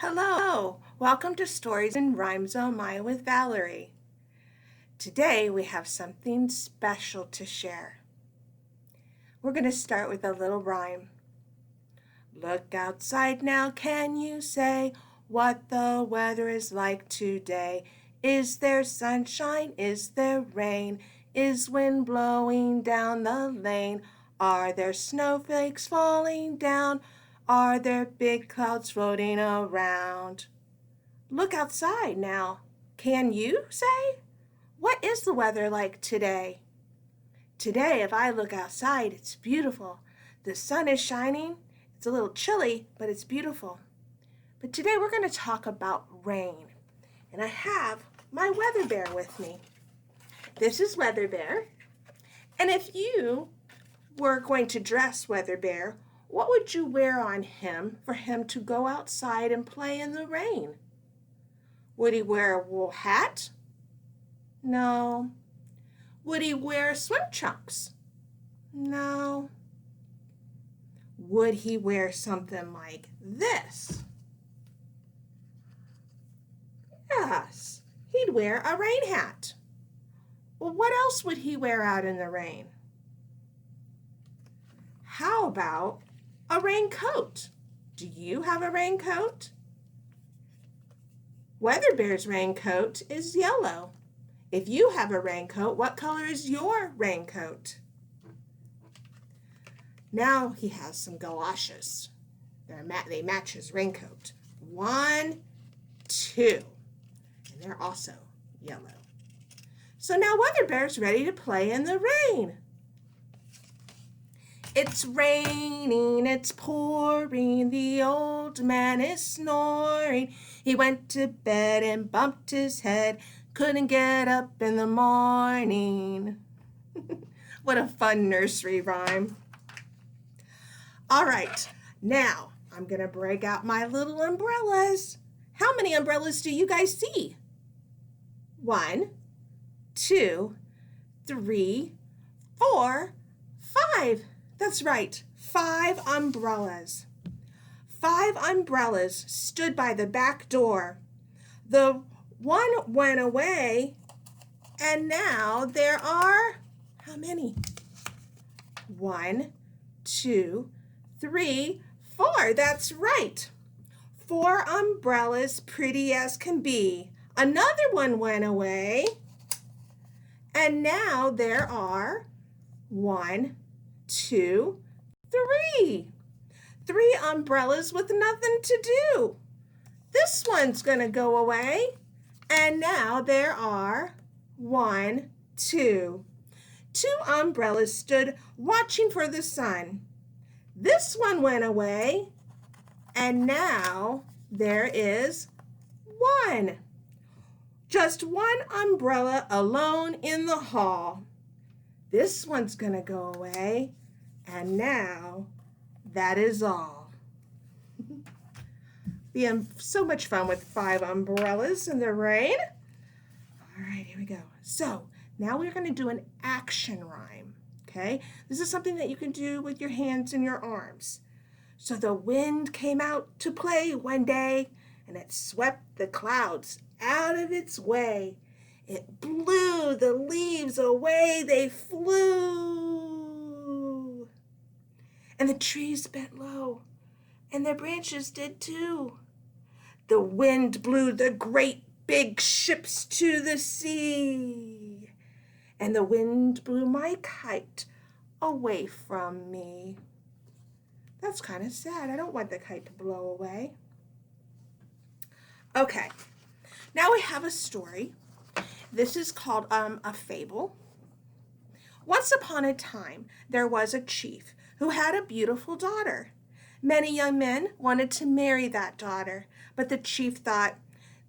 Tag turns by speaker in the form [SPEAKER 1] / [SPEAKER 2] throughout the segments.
[SPEAKER 1] Hello, welcome to Stories and Rhymes on My with Valerie. Today we have something special to share. We're going to start with a little rhyme. Look outside now, can you say what the weather is like today? Is there sunshine? Is there rain? Is wind blowing down the lane? Are there snowflakes falling down? Are there big clouds floating around? Look outside now. Can you say? What is the weather like today? Today, if I look outside, it's beautiful. The sun is shining. It's a little chilly, but it's beautiful. But today we're going to talk about rain. And I have my weather bear with me. This is Weather Bear. And if you were going to dress Weather Bear, what would you wear on him for him to go outside and play in the rain? Would he wear a wool hat? No. Would he wear swim trunks? No. Would he wear something like this? Yes, he'd wear a rain hat. Well, what else would he wear out in the rain? How about a raincoat? Do you have a raincoat? Weather Bear's raincoat is yellow. If you have a raincoat, what color is your raincoat? Now he has some galoshes. They match his raincoat. 1, 2. And they're also yellow. So now Weather Bear's ready to play in the rain. It's raining, it's pouring, the old man is snoring. He went to bed and bumped his head, couldn't get up in the morning. What a fun nursery rhyme. All right, now I'm going to break out my little umbrellas. How many umbrellas do you guys see? 1, 2, 3, 4, 5. That's right, 5 umbrellas. 5 umbrellas stood by the back door. The one went away, and now there are, how many? 1, 2, 3, 4. That's right. 4 umbrellas, pretty as can be. Another one went away, and now there are 1, 2, 3. 3 umbrellas with nothing to do. This one's going to go away. And now there are 1, 2. 2 umbrellas stood watching for the sun. This one went away. And now there is 1. Just 1 umbrella alone in the hall. This one's going to go away, and now that is all. Being so much fun with 5 umbrellas in the rain. All right, here we go. So now we're going to do an action rhyme, okay? This is something that you can do with your hands and your arms. So the wind came out to play one day, and it swept the clouds out of its way. It blew the leaves away, they flew. And the trees bent low, and their branches did too. The wind blew the great big ships to the sea, and the wind blew my kite away from me. That's kind of sad. I don't want the kite to blow away. Okay, now we have a story. This is called a fable. Once upon a time, there was a chief who had a beautiful daughter. Many young men wanted to marry that daughter, but the chief thought,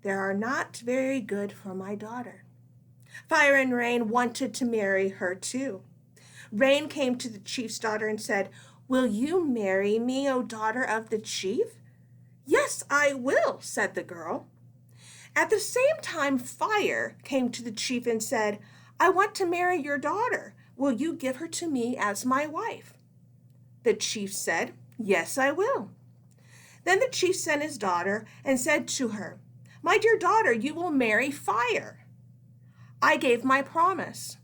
[SPEAKER 1] they are not very good for my daughter. Fire and Rain wanted to marry her too. Rain came to the chief's daughter and said, "Will you marry me, O daughter of the chief?" "Yes, I will," said the girl. At the same time, Fire came to the chief and said, "I want to marry your daughter. Will you give her to me as my wife?" The chief said, "Yes, I will." Then the chief sent his daughter and said to her, "My dear daughter, you will marry fire. I gave my promise."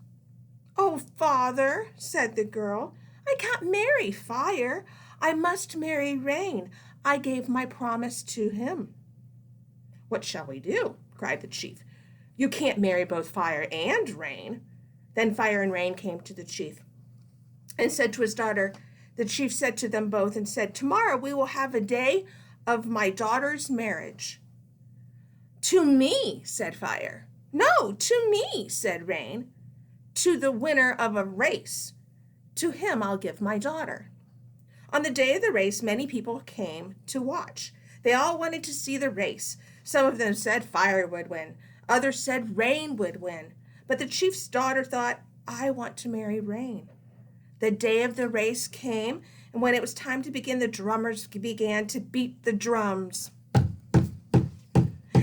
[SPEAKER 1] "Oh, father," said the girl, "I can't marry fire. I must marry rain. I gave my promise to him." "What shall we do?" cried the chief. "You can't marry both fire and rain." Then fire and rain came to the chief and said to his daughter, the chief said to them both and said, "Tomorrow we will have a day of my daughter's marriage." "To me," said fire. "No, to me," said rain. "To the winner of a race. To him I'll give my daughter." On the day of the race, many people came to watch. They all wanted to see the race. Some of them said fire would win. Others said rain would win. But the chief's daughter thought, "I want to marry rain." The day of the race came, and when it was time to begin, the drummers began to beat the drums.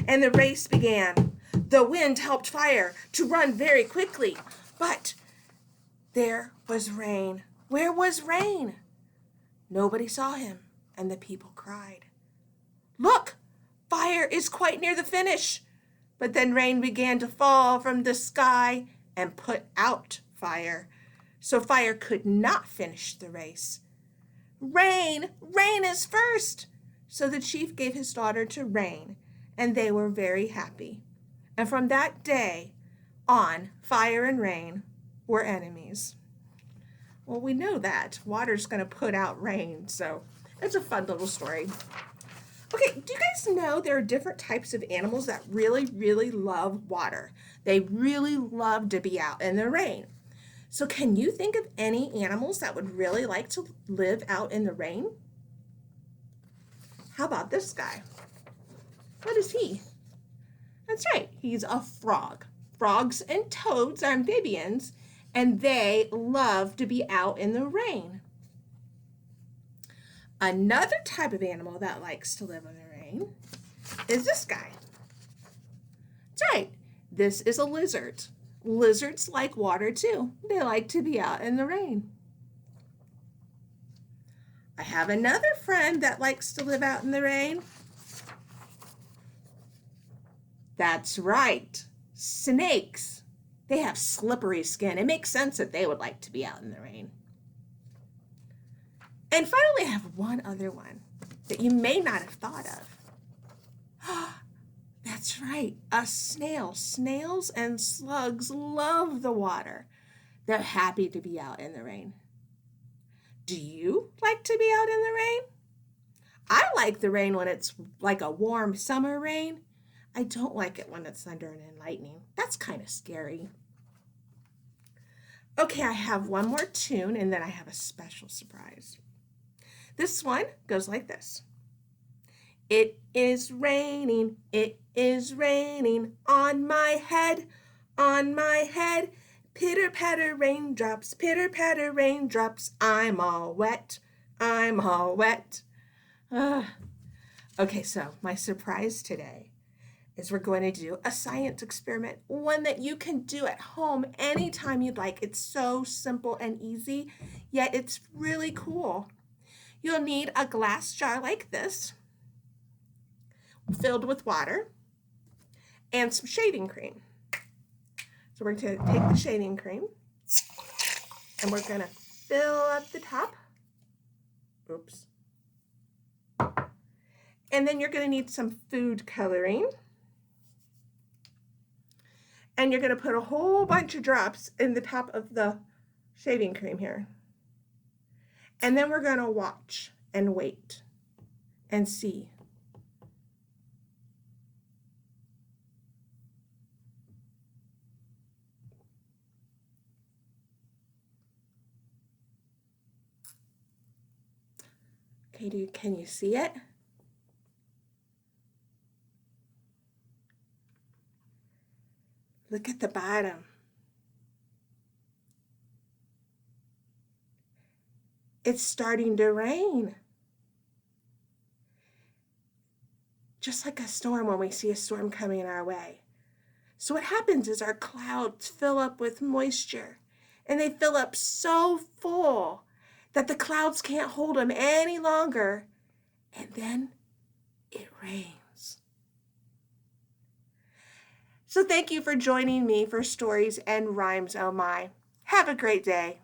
[SPEAKER 1] And the race began. The wind helped fire to run very quickly, but there was rain. Where was rain? Nobody saw him, and the people cried, "Look, fire is quite near the finish." But then rain began to fall from the sky and put out fire. So fire could not finish the race. "Rain, rain is first." So the chief gave his daughter to rain, and they were very happy. And from that day on, fire and rain were enemies. Well, we know that water's going to put out rain, so it's a fun little story. Okay, do you guys know there are different types of animals that really, really love water? They really love to be out in the rain. So can you think of any animals that would really like to live out in the rain? How about this guy? What is he? That's right, he's a frog. Frogs and toads are amphibians, and they love to be out in the rain. Another type of animal that likes to live in the rain is this guy. That's right, this is a lizard. Lizards like water too. They like to be out in the rain. I have another friend that likes to live out in the rain. That's right, snakes. They have slippery skin. It makes sense that they would like to be out in the rain. And finally, I have one other one that you may not have thought of. That's right, a snail. Snails and slugs love the water. They're happy to be out in the rain. Do you like to be out in the rain? I like the rain when it's like a warm summer rain. I don't like it when it's thunder and lightning. That's kind of scary. Okay, I have one more tune and then I have a special surprise. This one goes like this. It is raining on my head, on my head. Pitter patter raindrops, I'm all wet, I'm all wet. Okay, so my surprise today is we're going to do a science experiment, one that you can do at home anytime you'd like. It's so simple and easy, yet it's really cool. You'll need a glass jar like this, filled with water, and some shaving cream. So we're going to take the shaving cream, and we're going to fill up the top. Oops. And then you're going to need some food coloring. And you're going to put a whole bunch of drops in the top of the shaving cream here. And then we're going to watch and wait and see. Okay, can you see it? Look at the bottom. It's starting to rain. Just like a storm when we see a storm coming our way. So what happens is our clouds fill up with moisture, and they fill up so full that the clouds can't hold them any longer. And then rains. So thank you for joining me for Stories and Rhymes Oh My. Have a great day.